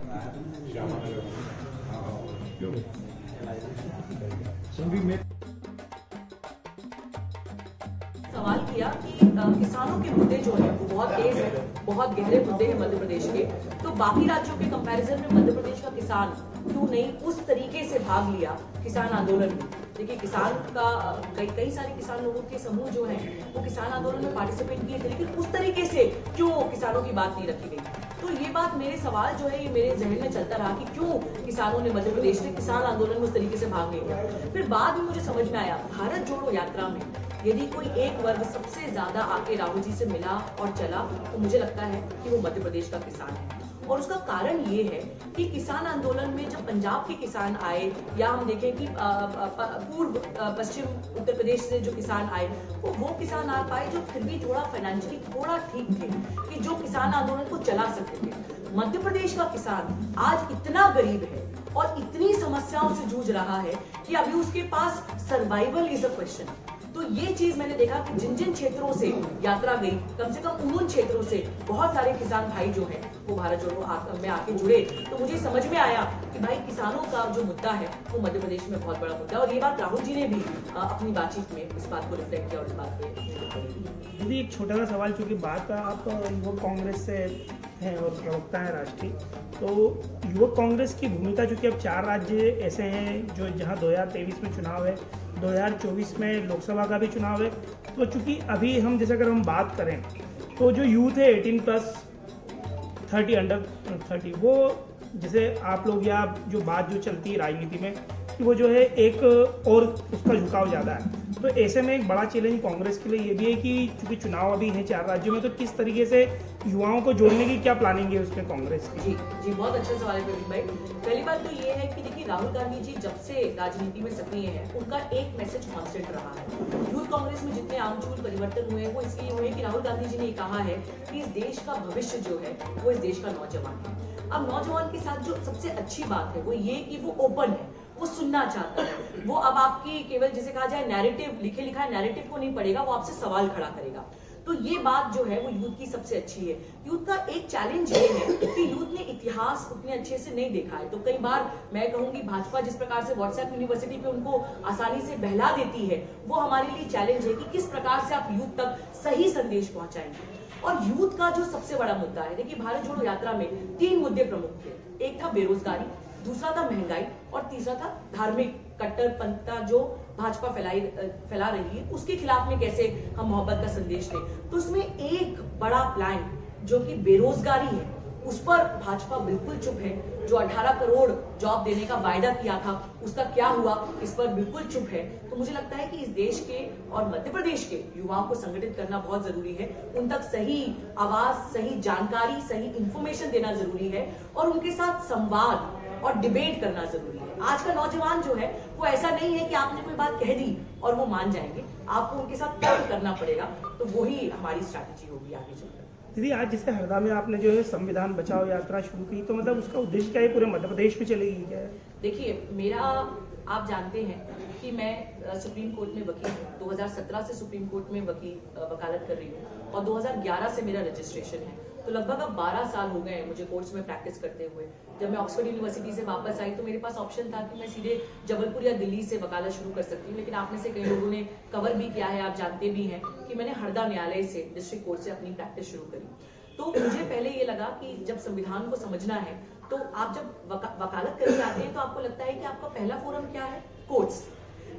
सवाल किया कि किसानों के मुद्दे जो है वो बहुत तेज है, बहुत गहरे मुद्दे हैं मध्य प्रदेश के। तो बाकी राज्यों के कंपैरिजन में मध्य प्रदेश का किसान क्यों नहीं उस तरीके से भाग लिया किसान आंदोलन में। देखिए, किसान का कई सारे किसान लोगों के समूह जो हैं वो किसान आंदोलन में पार्टिसिपेट किए थे, लेकिन उस तरीके से क्यों किसानों की बात नहीं रखी गई। तो ये बात, मेरे सवाल जो है ये मेरे जहन में चलता रहा कि क्यों किसानों ने मध्य प्रदेश से किसान आंदोलन में उस तरीके से भाग नहीं लिया। फिर बाद में मुझे समझ में आया, भारत जोड़ो यात्रा में यदि कोई एक वर्ग सबसे ज्यादा आके राहुल जी से मिला और चला तो मुझे लगता है कि वो मध्य प्रदेश का किसान है। और उसका कारण ये है कि किसान आंदोलन में जब पंजाब के किसान आए, या हम देखें कि पूर्व पश्चिम उत्तर प्रदेश से जो किसान आए, वो किसान आ पाए जो फिर भी थोड़ा फाइनेंशियली थोड़ा ठीक थे, कि जो किसान आंदोलन को चला सकते थे। मध्य प्रदेश का किसान आज इतना गरीब है और इतनी समस्याओं से जूझ रहा है कि अभी उसके पास सर्वाइवल इज अ क्वेश्चन। तो ये चीज मैंने देखा कि जिन जिन क्षेत्रों से यात्रा गई, कम से कम उन क्षेत्रों से बहुत सारे किसान भाई जो हैं वो भारत जोड़ो में आके जुड़े। तो मुझे समझ में आया कि भाई किसानों का जो मुद्दा है वो मध्य प्रदेश में बहुत बड़ा मुद्दा है। और ये बात राहुल जी ने भी अपनी बातचीत में इस बात को रिफ्लेक्ट किया और इस बात पे। दीदी, एक छोटा सा सवाल, चूंकि बात आप युवक कांग्रेस से हैं और प्रवक्ता है राष्ट्रीय, तो युवक कांग्रेस की भूमिका, चूंकि अब 4 राज्य ऐसे हैं जो जहां 2023 में चुनाव है, 2024 में लोकसभा का भी चुनाव है, तो चूंकि अभी हम जैसे अगर हम बात करें तो जो यूथ है 18+ 30 अंडर 30, वो जैसे आप लोग या जो बात जो चलती है राजनीति में कि वो जो है एक और उसका झुकाव ज़्यादा है, तो ऐसे में एक बड़ा चैलेंज कांग्रेस के लिए ये भी है कि चूंकि चुनाव अभी है 4 राज्यों में, तो किस तरीके से युवाओं को जोड़ने की क्या प्लानिंग है उसमें कांग्रेस की? जी, बहुत अच्छा सवाल है प्रवीण भाई। पहली बात तो ये है कि देखिए, राहुल गांधी जी जब से राजनीति में सक्रिय हैं, उनका एक मैसेज कांस्टेंट रहा है। यूथ कांग्रेस में जितने आमचूल परिवर्तन हुए वो इसलिए हुए कि राहुल गांधी जी ने कहा है कि इस देश का भविष्य जो है वो इस देश का नौजवान है। अब नौजवान के साथ जो सबसे अच्छी बात है वो ये कि वो ओपन है, वो सुनना चाहता है। वो अब आपकी केवल जिसे कहा जाए नैरेटिव, लिखे लिखा नैरेटिव को नहीं पढ़ेगा, वो आपसे सवाल खड़ा करेगा। तो ये बात जो है वो यूथ की सबसे अच्छी है। यूथ का एक चैलेंज ये है कि यूथ ने इतिहास उतने अच्छे से नहीं देखा है। तो कई बार मैं कहूंगी भाजपा जिस प्रकार से व्हाट्सएप यूनिवर्सिटी पे उनको आसानी से बहला देती है, वो हमारे लिए चैलेंज है कि किस प्रकार से आप यूथ तक सही संदेश पहुंचाएंगे। और यूथ का जो सबसे बड़ा मुद्दा है, देखिए भारत जोड़ो यात्रा में 3 मुद्दे प्रमुख थे। एक था बेरोजगारी, दूसरा था महंगाई और तीसरा था धार्मिक कट्टरपंथता जो भाजपा फैला रही है, उसके खिलाफ में कैसे हम मोहब्बत का संदेश दें। तो उसमें एक बड़ा प्लान जो कि बेरोजगारी है, उस पर भाजपा बिल्कुल चुप है। जो 18 करोड़ जॉब देने का वायदा किया था उसका क्या हुआ, इस पर बिल्कुल चुप है। तो मुझे लगता है कि इस देश के और मध्य प्रदेश के युवाओं को संगठित करना बहुत जरूरी है। उन तक सही आवाज, सही जानकारी, सही इंफॉर्मेशन देना जरूरी है और उनके साथ संवाद और डिबेट करना जरूरी है। आज का नौजवान जो है वो ऐसा नहीं है कि आपने कोई बात कह दी और वो मान जाएंगे, आपको उनके साथ तर्क करना पड़ेगा। तो वही हमारी स्ट्रैटेजी होगी आगे चलकर। दीदी, आज जैसे हरदा में आपने जो है संविधान बचाओ यात्रा शुरू की, तो मतलब उसका उद्देश्य क्या है? पूरे मध्य प्रदेश में चलेगी क्या? देखिए, मेरा, आप जानते हैं कि मैं सुप्रीम कोर्ट में वकील हूँ। 2017 से सुप्रीम कोर्ट में वकालत कर रही हूँ और 2011 से मेरा रजिस्ट्रेशन है। तो लगभग अब 12 साल हो गए मुझे कोर्ट्स में प्रैक्टिस करते हुए। जब मैं ऑक्सफोर्ड यूनिवर्सिटी से वापस आई तो मेरे पास ऑप्शन था कि मैं सीधे जबलपुर या दिल्ली से वकालत शुरू कर सकती हूँ, लेकिन आप में से कई लोगों ने कवर भी किया है, आप जानते भी हैं कि मैंने हरदा न्यायालय से, डिस्ट्रिक्ट कोर्ट से अपनी प्रैक्टिस शुरू करी। तो मुझे पहले ये लगा कि जब संविधान को समझना है तो आप जब वकालत करके आते हैं तो आपको लगता है कि आपका पहला फोरम क्या है, कोर्ट्स।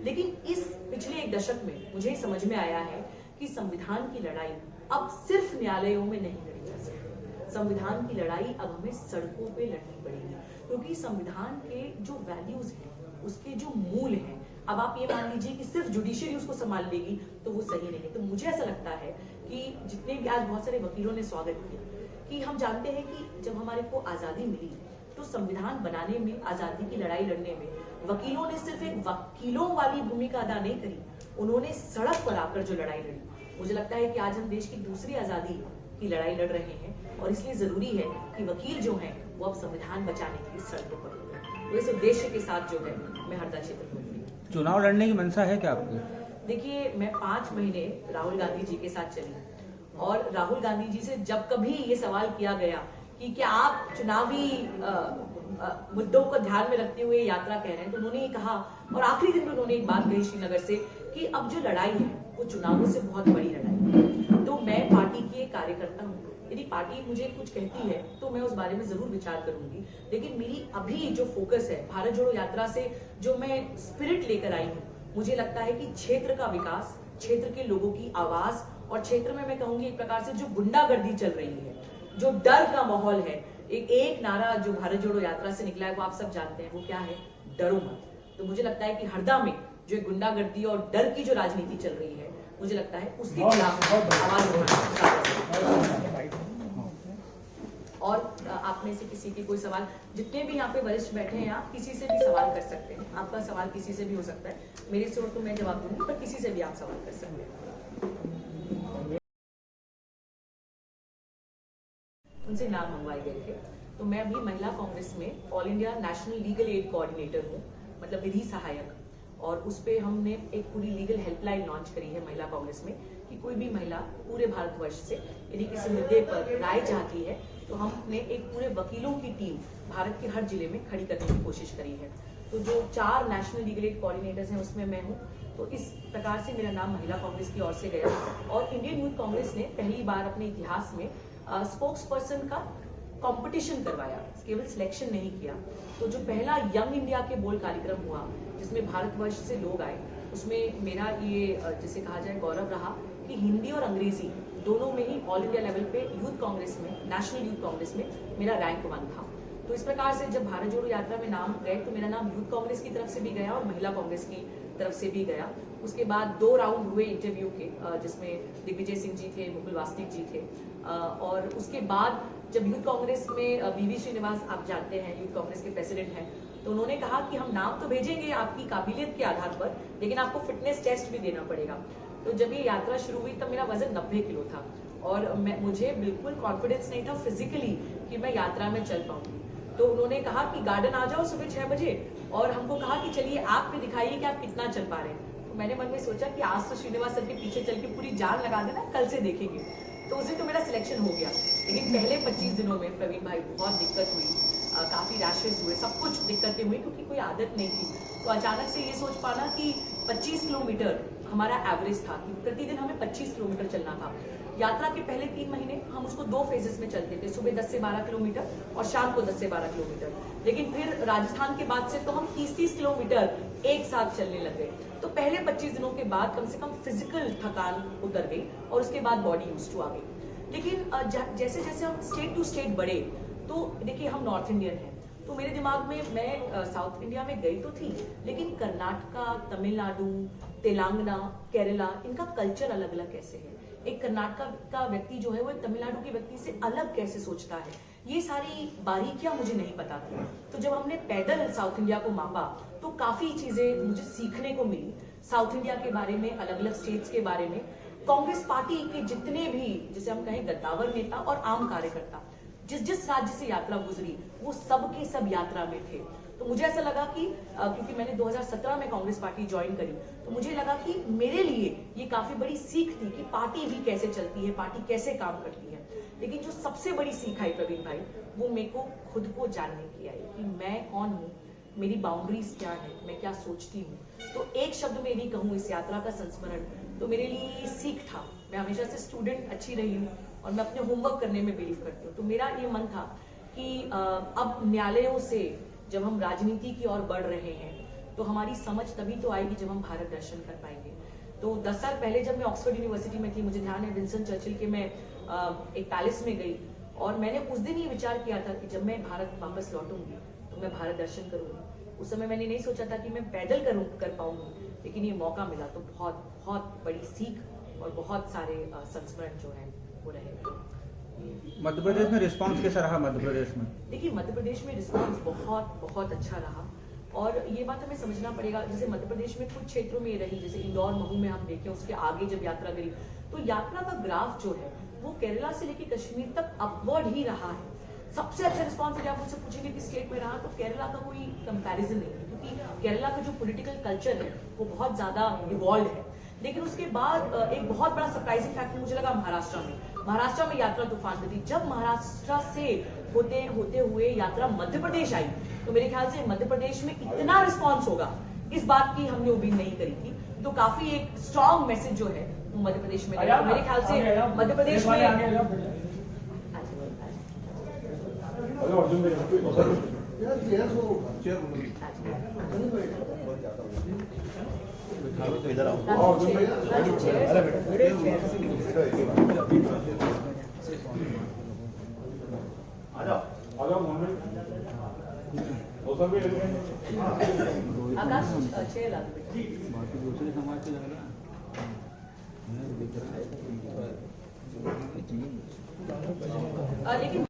लेकिन इस पिछले 1 दशक में मुझे समझ में आया है कि संविधान की लड़ाई अब सिर्फ न्यायालयों में नहीं लड़ी जा सकती। संविधान की लड़ाई अब हमें सड़कों पे लड़नी पड़ेगी, क्योंकि संविधान के जो वैल्यूज हैं, उसके जो मूल हैं, अब आप ये मान लीजिए कि सिर्फ जुडिशियरी उसको संभाल लेगी तो वो सही नहीं है। तो मुझे ऐसा लगता है कि जितने भी आज बहुत सारे वकीलों ने स्वागत किया कि हम जानते हैं कि जब हमारे को आजादी मिली तो संविधान बनाने में, आजादी की लड़ाई लड़ने में वकीलों ने सिर्फ एक वकीलों वाली भूमिका अदा नहीं करी, उन्होंने सड़क पर आकर जो लड़ाई लड़ी। मुझे लगता है कि आज हम देश की दूसरी आजादी की लड़ाई लड़ रहे हैं और इसलिए जरूरी है कि वकील जो हैं वो अब संविधान बचाने के लिए सड़कों पर उतरें। तो इस उद्देश्य के साथ जो है मैं हरदा क्षेत्र में चुनाव लड़ने की मंशा है क्या आपकी? देखिए, मैं 5 महीने राहुल गांधी जी के साथ चली और राहुल गांधी जी से जब कभी ये सवाल किया गया कि क्या आप चुनावी मुद्दों को ध्यान में रखते हुए यात्रा कह रहे हैं। तो उन्होंने ये कहा, और आखिरी दिन में उन्होंने एक बात कही श्रीनगर से कि अब जो लड़ाई है वो चुनावों से बहुत बड़ी लड़ाई है। तो मैं पार्टी की एक कार्यकर्ता हूँ, यदि पार्टी मुझे कुछ कहती है तो मैं उस बारे में जरूर विचार करूंगी, लेकिन मेरी अभी जो फोकस है भारत जोड़ो यात्रा से जो मैं स्पिरिट लेकर आई हूँ, मुझे लगता है कि क्षेत्र का विकास, क्षेत्र के लोगों की आवाज, और क्षेत्र में मैं कहूंगी एक प्रकार से जो गुंडागर्दी चल रही है, जो डर का माहौल है, एक नारा जो भारत जोड़ो यात्रा से निकला है वो आप सब जानते हैं, वो क्या है? डरो मत। तो मुझे लगता है कि हरदा में जो गुंडागर्दी और डर की जो राजनीति चल रही है, मुझे लगता है उसके खिलाफ आवाज उठाना। और आप में से किसी की कोई सवाल, जितने भी यहाँ पे वरिष्ठ बैठे हैं आप किसी से भी सवाल कर सकते हैं, आपका सवाल किसी से भी हो सकता है, मेरे से हो तो मैं जवाब दूंगी, पर किसी से भी आप सवाल कर सकते हैं। उनसे नाम मंगवाए गए थे। तो मैं अभी महिला कांग्रेस में all India national legal aid coordinator हूँ, मतलब विधि सहायक, और उस पे हमने एक पूरी लीगल हेल्पलाइन लॉन्च करी है महिला कांग्रेस में कि कोई भी महिला पूरे भारतवर्ष से यदि किसी मुद्दे पर राय चाहती है तो हमने एक पूरे वकीलों की टीम भारत के हर जिले में खड़ी करने की कोशिश करी है। तो जो 4 नेशनल लीगल एड कोऑर्डिनेटर्स हैं उसमें मैं हूँ। तो इस प्रकार से मेरा नाम महिला कांग्रेस की ओर से गया, और इंडियन यूथ कांग्रेस ने पहली बार अपने इतिहास में स्पोक्स पर्सन का कंपटीशन करवाया, केवल सिलेक्शन नहीं किया। तो जो पहला यंग इंडिया के बोल कार्यक्रम हुआ जिसमें भारतवर्ष से लोग आए, उसमें मेरा ये जिसे कहा जाए गौरव रहा कि हिंदी और अंग्रेजी दोनों में ही ऑल इंडिया लेवल पे यूथ कांग्रेस में, नेशनल यूथ कांग्रेस में मेरा रैंक 1 था। तो इस प्रकार से जब भारत जोड़ो यात्रा में नाम गए तो मेरा नाम यूथ कांग्रेस की तरफ से भी गया और महिला कांग्रेस की तरफ से भी गया। उसके बाद 2 राउंड हुए इंटरव्यू के, जिसमें दिग्विजय सिंह जी थे, मुकुल वासनिक जी थे, और उसके बाद जब यूथ कांग्रेस में बीवी श्रीनिवास, आप जानते हैं यूथ कांग्रेस के प्रेसिडेंट हैं, तो उन्होंने कहा कि हम नाम तो भेजेंगे आपकी काबिलियत के आधार पर, लेकिन आपको फिटनेस टेस्ट भी देना पड़ेगा। तो जब ये यात्रा शुरू हुई तब मेरा वजन 90 किलो था, और मुझे बिल्कुल कॉन्फिडेंस नहीं था फिजिकली कि मैं यात्रा में चल पाऊंगी। तो उन्होंने कहा कि गार्डन आ जाओ सुबह 6 बजे, और हमको कहा कि चलिए आप भी दिखाइए कि आप कितना चल पा रहे हैं। तो मैंने मन में सोचा कि आज तो श्रीनिवास सर के पीछे चल के पूरी जान लगा देना, कल से देखेंगे। तो उस दिन तो मेरा सिलेक्शन हो गया, लेकिन पहले 25 दिनों में प्रवीण भाई बहुत दिक्कत हुई, काफी रैशेस हुए, सब कुछ दिक्कतें हुई क्योंकि कोई आदत नहीं थी। तो अचानक से ये सोच पाना कि 25 किलोमीटर हमारा एवरेज था कि प्रतिदिन हमें 25 किलोमीटर चलना था। यात्रा के पहले 3 महीने हम उसको 2 फेजेस में चलते थे, सुबह 10 से 12 किलोमीटर और शाम को 10 से 12 किलोमीटर। लेकिन फिर राजस्थान के बाद से तो हम 30-30 किलोमीटर एक साथ चलने लग गए। तो पहले 25 दिनों के बाद कम से कम फिजिकल थकान उतर गई और उसके बाद बॉडी यूज्ड टू आ गई। लेकिन जैसे जैसे हम स्टेट टू स्टेट बढ़े, तो देखिए हम नॉर्थ इंडियन हैं, तो मेरे दिमाग में मैं साउथ इंडिया में गई तो थी, लेकिन कर्नाटका, तमिलनाडु, तेलंगाना, केरला, इनका कल्चर अलग अलग कैसे है। एक कर्नाटक का व्यक्ति जो है वो एक तमिलनाडु के व्यक्ति से अलग कैसे सोचता है, ये सारी बारीकियां मुझे नहीं पता थी। तो जब हमने पैदल साउथ इंडिया को मापा तो काफी चीजें मुझे सीखने को मिली साउथ इंडिया के बारे में, अलग अलग स्टेट्स के बारे में। कांग्रेस पार्टी के जितने भी, जिसे हम कहें गद्दावर नेता और आम कार्यकर्ता, जिस जिस राज्य से यात्रा गुजरी वो सब के सब यात्रा में थे। तो मुझे ऐसा लगा कि क्योंकि मैंने 2017 में कांग्रेस पार्टी ज्वाइन करी, तो मुझे लगा कि मेरे लिए ये काफी बड़ी सीख थी कि पार्टी भी कैसे चलती है, पार्टी कैसे काम करती है। लेकिन जो सबसे बड़ी सीख आई प्रवीण भाई, वो मेरे को खुद को जानने की आई कि मैं कौन हूँ, मेरी बाउंड्रीज क्या है, मैं क्या सोचती हूँ। तो एक शब्द में भी कहूँ इस यात्रा का संस्मरण, तो मेरे लिए सीख था। मैं हमेशा से स्टूडेंट अच्छी रही हूँ और मैं अपने होमवर्क करने में बिलीव करती हूँ। तो मेरा ये मन था कि अब न्यायालयों से जब हम राजनीति की ओर बढ़ रहे हैं तो हमारी समझ तभी तो आएगी जब हम भारत दर्शन कर पाएंगे। तो 10 साल पहले जब मैं ऑक्सफोर्ड यूनिवर्सिटी में थी, मुझे ध्यान है विंस्टन चर्चिल के मैं एक पैलेस में गई और मैंने उस दिन ये विचार किया था कि जब मैं भारत वापस लौटूंगी तो मैं भारत दर्शन करूंगी। उस समय मैंने नहीं सोचा था कि मैं पैदल कर पाऊंगी, लेकिन ये मौका मिला तो बहुत बहुत बड़ी सीख और बहुत सारे संस्मरण जो है वो रहे। मध्य प्रदेश में रिस्पांस कैसा रहा? मध्य प्रदेश में देखिए, मध्य प्रदेश में रिस्पांस बहुत बहुत अच्छा रहा, और ये बात हमें समझना पड़ेगा। जैसे मध्य प्रदेश में कुछ क्षेत्रों में रही, जैसे इंदौर, महू में हम देखें, उसके आगे जब यात्रा करी तो यात्रा का ग्राफ जो है वो केरला से लेकर कश्मीर तक अपवर्ड ही रहा है। सबसे अच्छा रिस्पॉन्स यदि आप मुझसे पूछेंगे कि स्टेट में रहा, तो केरला का कोई कंपैरिजन नहीं है, क्योंकि केरला का जो पॉलिटिकल कल्चर है वो बहुत ज्यादा इवॉल्व है। लेकिन उसके बाद एक बहुत बड़ा सरप्राइजिंग फैक्टर मुझे लगा महाराष्ट्र में। महाराष्ट्र में यात्रा तूफान पर थी। जब महाराष्ट्र से होते हुए यात्रा मध्य प्रदेश आई तो मेरे ख्याल से मध्य प्रदेश में इतना रिस्पॉन्स होगा, इस बात की हमने उम्मीद नहीं करी थी। तो काफी एक स्ट्रॉन्ग मैसेज जो है वो मध्य प्रदेश में गया। मेरे ख्याल से मध्य प्रदेश में आकाश चेयर ला दो। दूसरे समाज के लग रहा लेकिन